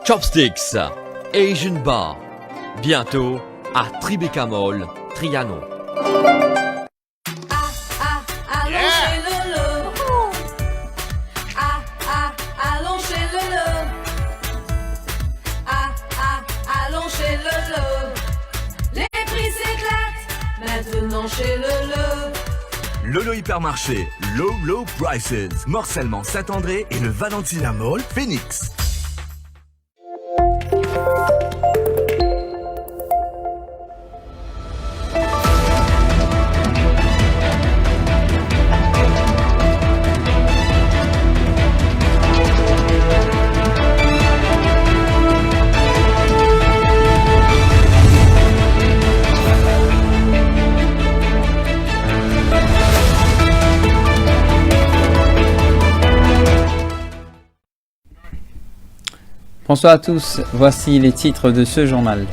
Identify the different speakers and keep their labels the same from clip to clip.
Speaker 1: Chopsticks, Asian Bar. Bientôt à Tribeca Mall, Trianon.
Speaker 2: Allons chez Lolo. Allons chez Lolo. Allons chez Lolo. Les prix s'éclatent maintenant chez Lolo.
Speaker 3: Lolo Hypermarché, Low Prices, Morcellement Saint-André et le Valentina Mall, Phoenix.
Speaker 4: Bonsoir à tous, voici les titres de ce journal.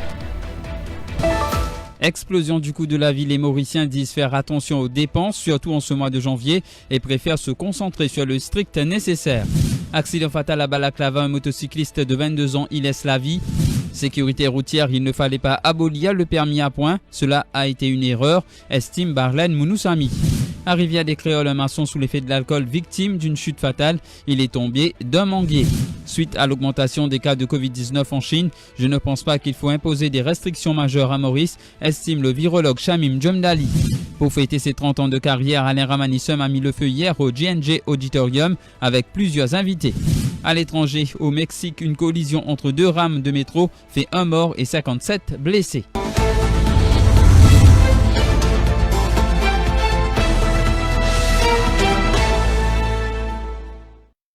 Speaker 4: Explosion du coût de la vie, les Mauriciens disent faire attention aux dépenses, surtout en ce mois de janvier, et préfèrent se concentrer sur le strict nécessaire. Accident fatal à Balaklava, un motocycliste de 22 ans y laisse la vie. Sécurité routière, il ne fallait pas abolir le permis à points, cela a été une erreur, estime Barlène Mounoussami. À Rivière-des-Créoles, un maçon sous l'effet de l'alcool victime d'une chute fatale, il est tombé d'un manguier. Suite à l'augmentation des cas de Covid-19 en Chine, je ne pense pas qu'il faut imposer des restrictions majeures à Maurice, estime le virologue Shamim Djomdali. Pour fêter ses 30 ans de carrière, Alain Ramanissum a mis le feu hier au GNG Auditorium avec plusieurs invités. À l'étranger, au Mexique, une collision entre deux rames de métro fait 1 mort et 57 blessés.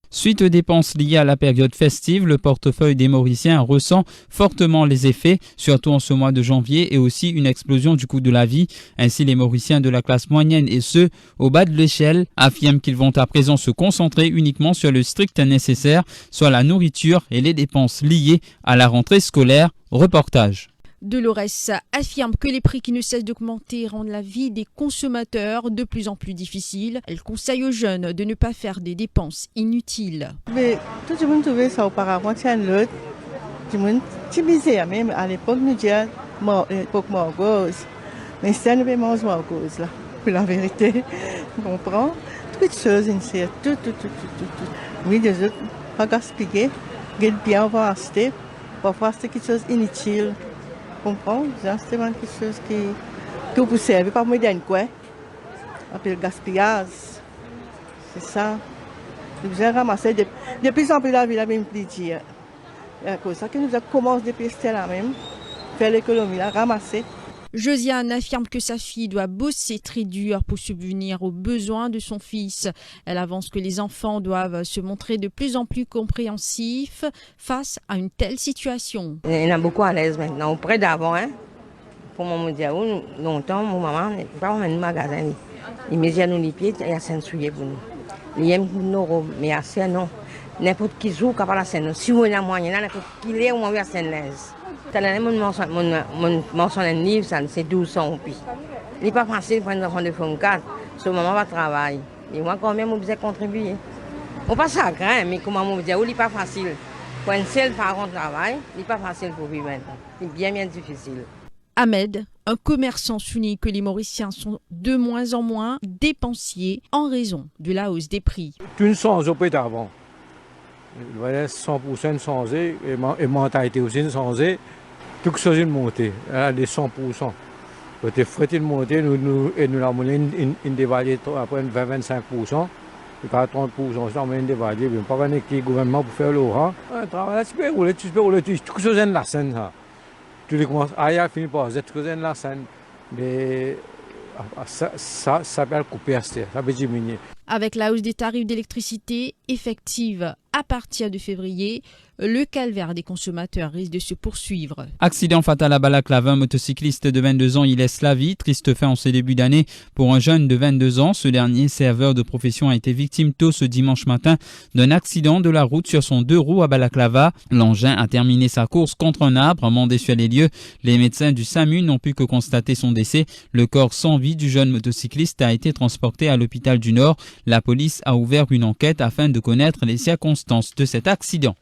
Speaker 4: Suite aux dépenses liées à la période festive, le portefeuille des Mauriciens ressent fortement les effets, surtout en ce mois de janvier, et aussi une explosion du coût de la vie. Ainsi, les Mauriciens de la classe moyenne et ceux au bas de l'échelle affirment qu'ils vont à présent se concentrer uniquement sur le strict nécessaire, soit la nourriture et les dépenses liées à la rentrée scolaire. Reportage.
Speaker 5: Dolores affirme que les prix qui ne cessent d'augmenter rendent la vie des consommateurs de plus en plus difficile. Elle conseille aux jeunes de ne pas faire des dépenses inutiles.
Speaker 6: Mais tout le monde trouvait ça auparavant, c'est l'autre. Tout le monde bizarre, même à l'époque, nous disions l'époque morgose. Mais c'est un événement morgose, là, pour la vérité. Tu comprends? Toutes les choses, tout. Oui, des autres, pas gaspiller, bien avoir acheté. Parfois, c'est quelque chose d'inutile. Comprends? C'est vraiment quelque chose que vous servez pas moi d'un quoi. Après le gaspillage. C'est ça. Nous avons ramassé de plus en plus la vie, la même plaisir. C'est comme ça que nous avons commencé depuis là même, faire l'économie, ramasser.
Speaker 5: Josiane affirme que sa fille doit bosser très dur pour subvenir aux besoins de son fils. Elle avance que les enfants doivent se montrer de plus en plus compréhensifs face à une telle situation.
Speaker 7: Il y en a beaucoup à l'aise maintenant, auprès d'avant. Pour mon diao, longtemps, mon maman n'est pas en magasin. Il met à nous les pieds, il y a 5 souliers pour nous. Il y a nos robes, mais à ça, non. N'importe qui joue qu'à la scène. Si on a moyen, n'importe qui est, on va à scène l'aise. Mon mention d'un livre, c'est 1200 roupies. Il n'est pas facile pour un enfant de forme 4. Ce moment va travailler. Et moi, quand même, on besoin contribuer. On passe à grain, mais comment on dit, il n'est pas facile. Pour un seul parent travail, il n'est pas facile pour vivre maintenant. C'est bien difficile.
Speaker 5: Ahmed, un commerçant, souligne que les Mauriciens sont de moins en moins dépensiers en raison de la hausse des prix.
Speaker 8: Tout change au peu d'avant. Il va être 100% changé et la mentalité aussi changée. Tout chose est monté, les 100%. Côté frais est monté, nous avons une dévaluée après 20-25%. Et 30%, ça a une dévaluée. Il n'y a pas de gouvernement pour faire l'aura. Un travail, tu peux rouler, tout chose est la scène. Tu commences à finir par cette chose est la scène. Mais ça peut couper, ça peut diminuer.
Speaker 5: Avec la hausse des tarifs d'électricité effective à partir de février, le calvaire des consommateurs risque de se poursuivre.
Speaker 4: Accident fatal à Balaklava, un motocycliste de 22 ans y laisse la vie. Triste fin en ce début d'année pour un jeune de 22 ans. Ce dernier, serveur de profession, a été victime tôt ce dimanche matin d'un accident de la route sur son 2 roues à Balaklava. L'engin a terminé sa course contre un arbre, mandé sur les lieux. Les médecins du SAMU n'ont pu que constater son décès. Le corps sans vie du jeune motocycliste a été transporté à l'hôpital du Nord. La police a ouvert une enquête afin de connaître les circonstances de cet accident.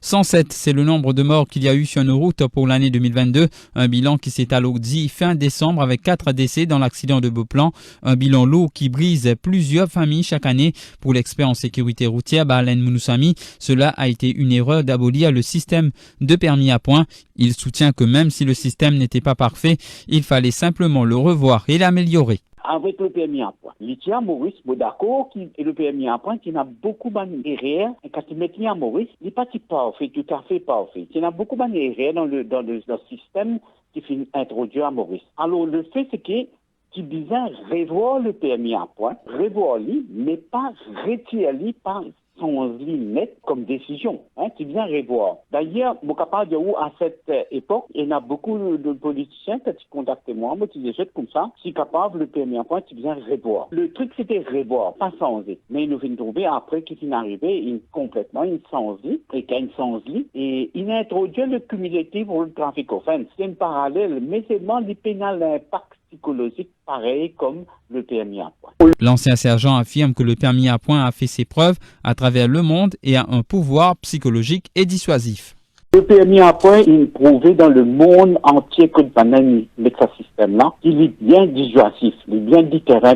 Speaker 4: 107, c'est le nombre de morts qu'il y a eu sur nos routes pour l'année 2022. Un bilan qui s'étale au fin décembre avec 4 décès dans l'accident de Beauplan. Un bilan lourd qui brise plusieurs familles chaque année. Pour l'expert en sécurité routière, Balen Mounoussami, cela a été une erreur d'abolir le système de permis à points. Il soutient que même si le système n'était pas parfait, il fallait simplement le revoir et l'améliorer.
Speaker 9: Avec le permis à point. L'ITIA Maurice, d'accord, et le permis à point, il y a beaucoup d'erreurs. Et quand il met à Maurice, il n'est pas parfait, tout à fait parfait. Il y a beaucoup d'erreurs dans le système qui finit introduit à Maurice. Alors, le fait, c'est qu'il besoin revoir le permis à point, revoir-lui, mais pas retirer-lui par son net comme décision, qui vient revoir. D'ailleurs, mon capable de où à cette époque, il y a beaucoup de politiciens qui contactent moi, qui disent comme ça, si capable le permis à point, qui vient revoir. Le truc c'était revoir, pas changer. Mais nous venons trouver après qu'il est arrivé complètement une changer, et qu'il y a une changer, et il a introduit le cumulatif pour le trafic offense. C'est un parallèle, mais c'est vraiment les pénal l'impact psychologique pareil comme le permis à point.
Speaker 4: L'ancien sergent affirme que le permis à point a fait ses preuves à travers le monde et a un pouvoir psychologique et dissuasif.
Speaker 9: Le permis à point, il est prouvé dans le monde entier que avec ce système-là, il est bien dissuasif, il est bien déterrant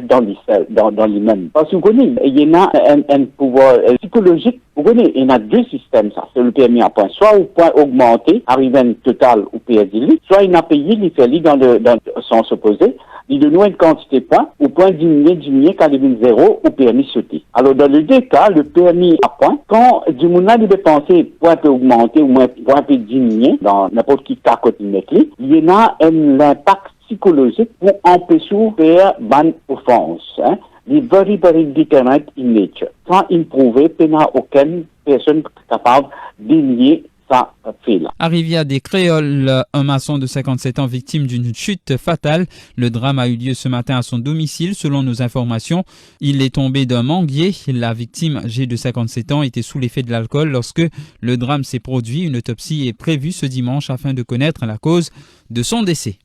Speaker 9: dans lui-même. Parce que vous connaissez, il y a un pouvoir psychologique. Vous connaissez, il y a 2 systèmes, ça. C'est le permis à point. Soit au point augmenté, arrivé à un total ou perdu, soit il a payé, il fait dans le sens opposé. Il donne une quantité de points, au point diminuer quand il devient 0, au permis sauter. Alors, dans les 2 cas, le permis à point, quand du monde il veut penser point peut augmenter ou point peut diminuer, dans n'importe qui cas côté il y a un impact psychologique pour empêcher de faire bonne offense. Il est very, very determined in nature. Sans improuver, il n'y a aucune personne capable d'élier ça fait là.
Speaker 4: Arrivé à des Créoles, un maçon de 57 ans victime d'une chute fatale. Le drame a eu lieu ce matin à son domicile, selon nos informations. Il est tombé d'un manguier. La victime, âgée de 57 ans, était sous l'effet de l'alcool lorsque le drame s'est produit. Une autopsie est prévue ce dimanche afin de connaître la cause de son décès.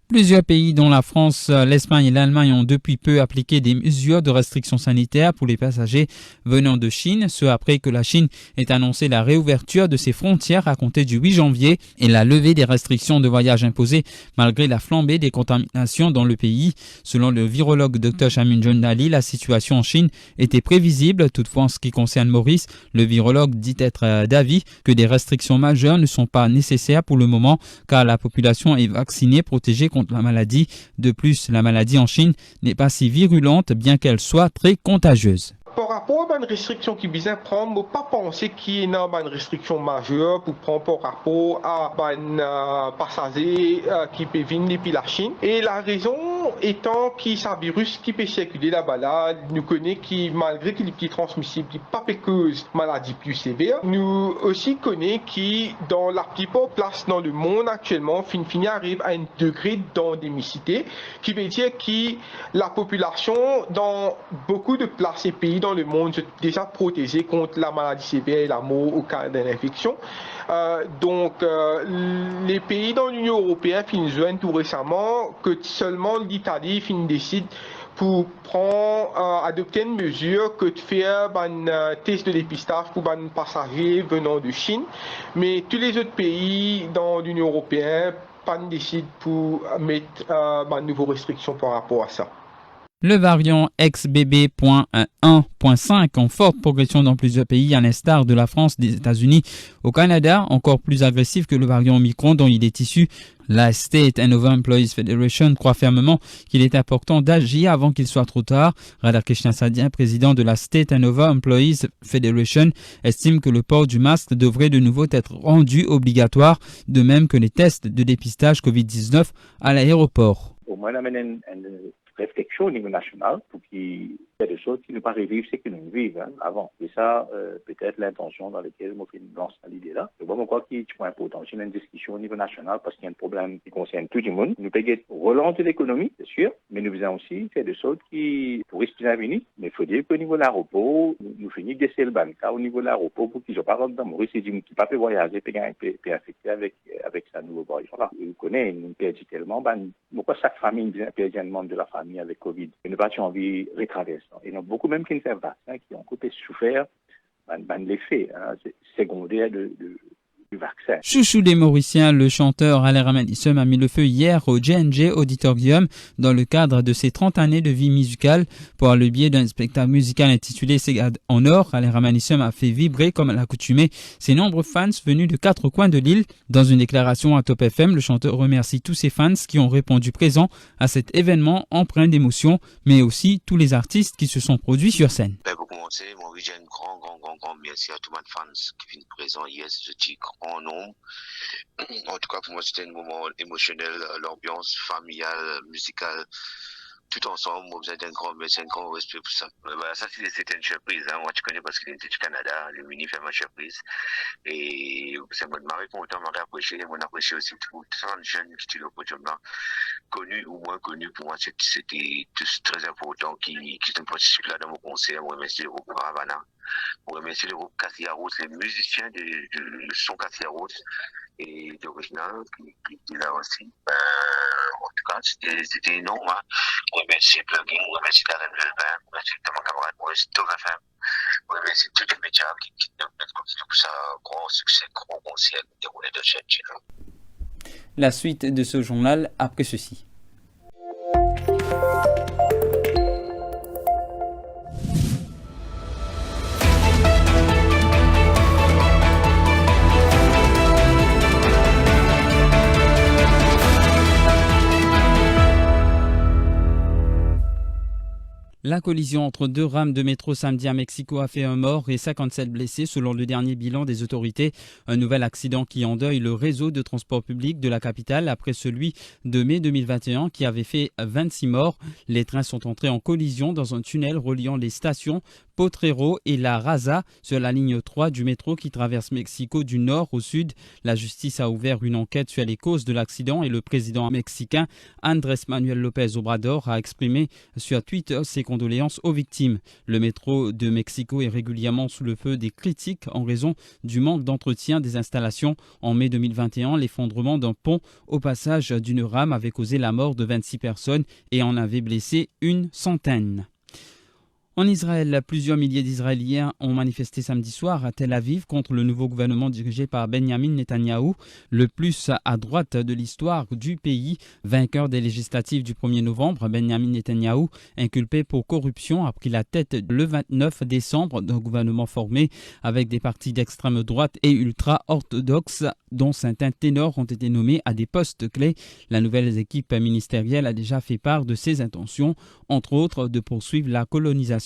Speaker 4: Plusieurs pays, dont la France, l'Espagne et l'Allemagne, ont depuis peu appliqué des mesures de restrictions sanitaires pour les passagers venant de Chine, ce après que la Chine ait annoncé la réouverture de ses frontières à compter du 8 janvier et la levée des restrictions de voyage imposées malgré la flambée des contaminations dans le pays. Selon le virologue Dr Chamin Jondali, la situation en Chine était prévisible. Toutefois, en ce qui concerne Maurice, le virologue dit être d'avis que des restrictions majeures ne sont pas nécessaires pour le moment car la population est vaccinée, protégée contre la maladie. De plus, la maladie en Chine n'est pas si virulente bien qu'elle soit très contagieuse.
Speaker 10: Par rapport à une restriction qui vient prendre, je ne pas penser qu'il y ait une restriction majeure pour prendre par rapport à un passager qui peut venir depuis la Chine. Et la raison étant que ce virus qui peut circuler là-bas, là, nous connaissons que malgré qu'il est transmissible, il n'est pas cause maladie plus sévère. Nous aussi connaissons que dans la plupart des places dans le monde actuellement, fini arrive à un degré d'endémicité, qui veut dire que la population dans beaucoup de places et pays dans le monde est déjà protégé contre la maladie sévère et la mort au cas d'une infection. Donc, les pays dans l'Union européenne finissent tout récemment que seulement l'Italie décide pour adopter une mesure que de faire un test de dépistage pour les passagers venant de Chine. Mais tous les autres pays dans l'Union européenne décident pour mettre une nouvelle restriction par rapport à ça.
Speaker 4: Le variant XBB.1.5 en forte progression dans plusieurs pays, à l'instar de la France, des États-Unis. Au Canada, encore plus agressif que le variant Omicron dont il est issu. La State and Over Employees Federation croit fermement qu'il est important d'agir avant qu'il soit trop tard. Radhakrishnan Sadhya, président de la State and Over Employees Federation, estime que le port du masque devrait de nouveau être rendu obligatoire, de même que les tests de dépistage COVID-19 à l'aéroport.
Speaker 11: Au moins, réflexion au niveau national pour qu'il y ait des choses qui ne pas revivre ce que nous vivons avant. Et ça, peut-être l'intention dans laquelle je lance l'idée-là. Je vois encore qu'il est important. C'est une discussion au niveau national parce qu'il y a un problème qui concerne tout le monde. Nous payons relancer l'économie, c'est sûr, mais nous faisons aussi faire des choses qui pourraient se venir. Mais il faut dire qu'au niveau de l'aéroport, nous finissons de laisser le banca au niveau de l'aéroport pour qu'ils ne soient pas dans Maurice et qu'ils ne peuvent pas voyager et infecter avec sa nouvelle variant-là. Vous connaissez, nous perdons tellement, pourquoi chaque famille perd un membre de la famille avec Covid. Et nous n'avons pas envie de retraverser. Et il y en a beaucoup même qui ne savent pas, qui ont coupé souffert l'effet secondaire du vaccin.
Speaker 4: Chouchou des Mauriciens, le chanteur Alain Ramannissem a mis le feu hier au J&J Auditorium dans le cadre de ses 30 années de vie musicale. Par le biais d'un spectacle musical intitulé Ségade en or, Alain Ramannissem a fait vibrer comme à l'accoutumée ses nombreux fans venus de 4 coins de l'île. Dans une déclaration à Top FM, le chanteur remercie tous ses fans qui ont répondu présents à cet événement empreint d'émotion, mais aussi tous les artistes qui se sont produits sur scène.
Speaker 12: Pour commencer, moi, j'ai un grand merci à tous mes fans qui viennent présents hier, je dis grand nombre. En tout cas, pour moi, c'était un moment émotionnel, l'ambiance familiale, musicale, tout ensemble. Moi, vous êtes un grand respect pour ça. Ça, c'était une surprise. Moi, tu connais parce qu'il était du Canada, le mini fait ma surprise. Et c'est mon mari content, m'a apprécié. On apprécie aussi tous les jeunes qui étaient au podium là, connus ou moins connus. Pour moi, c'était très important qui sont participés là dans mon concert. Moi, remercie le groupe Ravana. Moi, remercie le groupe Cassia Rose, les musiciens du son Cassia Rose et d'original qui étaient là aussi. En tout cas, c'était énorme. Moi, remercie Plugin, moi, remercie Darren Velvin, moi, remercie mon camarade Maurice Togafin, moi, remercie tous les médias qui permettent pour ça grand succès, grand concert déroulé de cette chaîne.
Speaker 4: La suite de ce journal après ceci. La collision entre 2 rames de métro samedi à Mexico a fait un mort et 57 blessés selon le dernier bilan des autorités. Un nouvel accident qui endeuille le réseau de transport public de la capitale après celui de mai 2021 qui avait fait 26 morts. Les trains sont entrés en collision dans un tunnel reliant les stations Potrero et La Raza sur la ligne 3 du métro qui traverse Mexico du nord au sud. La justice a ouvert une enquête sur les causes de l'accident et le président mexicain Andrés Manuel López Obrador a exprimé sur Twitter ses condoléances aux victimes. Le métro de Mexico est régulièrement sous le feu des critiques en raison du manque d'entretien des installations. En mai 2021, l'effondrement d'un pont au passage d'une rame avait causé la mort de 26 personnes et en avait blessé une centaine. En Israël, plusieurs milliers d'Israéliens ont manifesté samedi soir à Tel Aviv contre le nouveau gouvernement dirigé par Benjamin Netanyahou, le plus à droite de l'histoire du pays. Vainqueur des législatives du 1er novembre, Benjamin Netanyahou, inculpé pour corruption, a pris la tête le 29 décembre d'un gouvernement formé avec des partis d'extrême droite et ultra-orthodoxes, dont certains ténors ont été nommés à des postes clés. La nouvelle équipe ministérielle a déjà fait part de ses intentions, entre autres de poursuivre la colonisation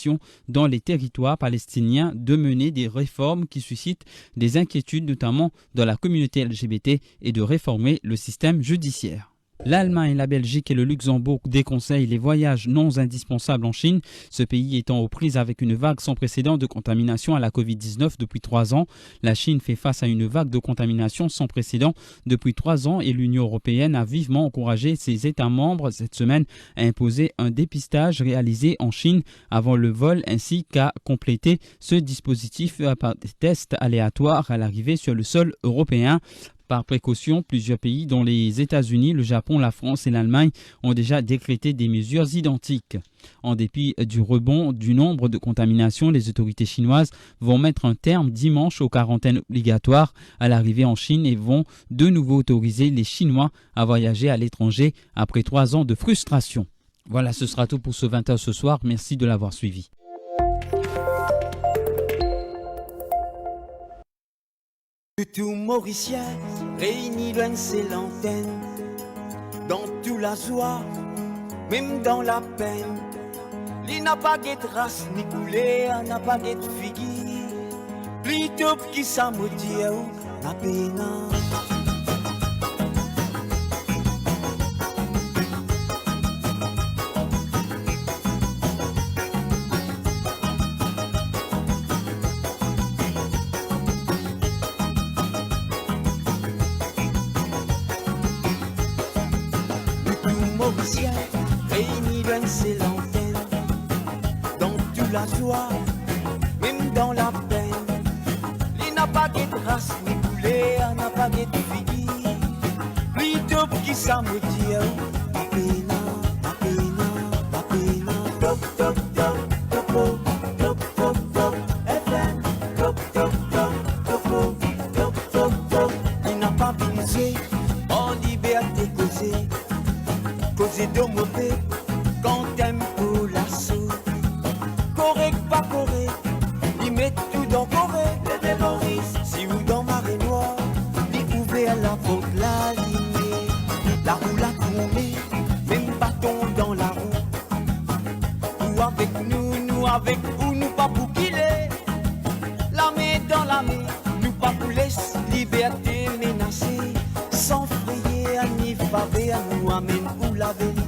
Speaker 4: dans les territoires palestiniens, de mener des réformes qui suscitent des inquiétudes, notamment dans la communauté LGBT, et de réformer le système judiciaire. L'Allemagne, la Belgique et le Luxembourg déconseillent les voyages non indispensables en Chine, ce pays étant aux prises avec une vague sans précédent de contamination à la Covid-19 depuis 3 ans. La Chine fait face à une vague de contamination sans précédent depuis 3 ans et l'Union européenne a vivement encouragé ses États membres cette semaine à imposer un dépistage réalisé en Chine avant le vol ainsi qu'à compléter ce dispositif par des tests aléatoires à l'arrivée sur le sol européen. Par précaution, plusieurs pays, dont les États-Unis, le Japon, la France et l'Allemagne, ont déjà décrété des mesures identiques. En dépit du rebond du nombre de contaminations, les autorités chinoises vont mettre un terme dimanche aux quarantaines obligatoires à l'arrivée en Chine et vont de nouveau autoriser les Chinois à voyager à l'étranger après 3 ans de frustration. Voilà, ce sera tout pour ce 20h ce soir. Merci de l'avoir suivi.
Speaker 13: Tout Mauricien réuni dans ses lanternes, dans toute la joie, même dans la peine. Il n'a pas de trace ni couleur, n'a pas de figure. Plutôt qui s'amodie la peine. Réunis dans ses lanternes, dans toute la joie, même dans la peine. Il n'a pas de trace ni couleur, n'a pas de figure. Plutôt qui s'amodie la peine, la peine, la peine. Top, top, top, top, top, top, top, FM, top, Et tout dans Corée, les Maurice. Si vous dans Marée Noire, découvrez à la porte la lignée. La roue la tournée, même bâton dans la roue. Nous avec ou nous pas pour qu'il est. La main dans la main, nous pas pour laisser liberté menacée. Sans frayer, ni faver, à nous amène pour la vérité.